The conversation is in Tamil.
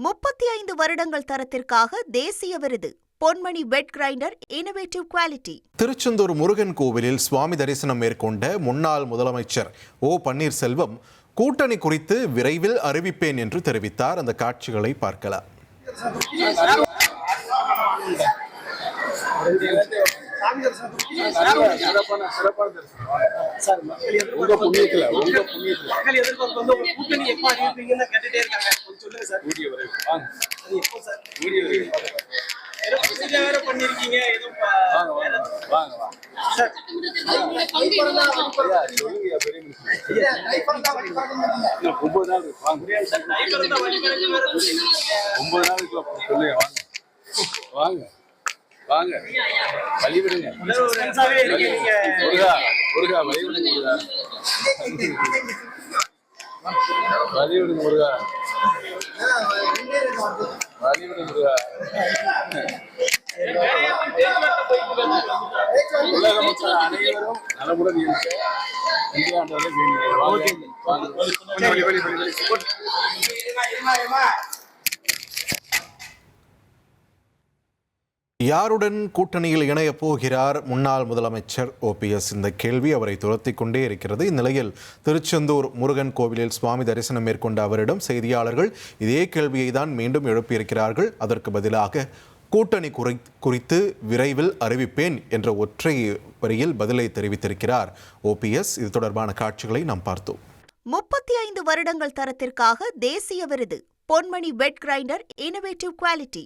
35 வருடங்கள் தரத்திற்காக தேசிய விருது Ponmani wet grinder innovative quality. Tiruchendur Murugan கோவிலில் சுவாமி தரிசனம் மேற்கொண்ட முன்னாள் முதலமைச்சர் ஓ பன்னீர்செல்வம் கூட்டணி குறித்து விரைவில் அறிவிப்பேன் என்று தெரிவித்தார். அந்த காட்சிகளை பார்க்கலாம். வாங்க வழிவிடுங்க வழிவிடுங்க முருகா வழிவிடுங்க முருகா. உலக மக்கள் அனைவரும் நலமுடன் இருக்க இந்தியா யாருடன் கூட்டணியில் இணையப் போகிறார் முன்னாள் முதலமைச்சர் ஓபிஎஸ்? இந்த கேள்வி அவரை துரத்திக் கொண்டே இருக்கிறது. இந்நிலையில் திருச்செந்தூர் முருகன் கோவிலில் சுவாமி தரிசனம் மேற்கொண்ட அவரிடம் செய்தியாளர்கள் இதே கேள்வியை தான் மீண்டும் எழுப்பியிருக்கிறார்கள். அதற்கு பதிலாக கூட்டணி குறித்து விரைவில் அறிவிப்பேன் என்ற ஒற்றை வரியில் பதிலை தெரிவித்திருக்கிறார் ஓபிஎஸ். இது தொடர்பான காட்சிகளை நாம் பார்த்தோம். 35 வருடங்கள் தரத்திற்காக தேசிய விருது Ponmani wet grinder innovative quality.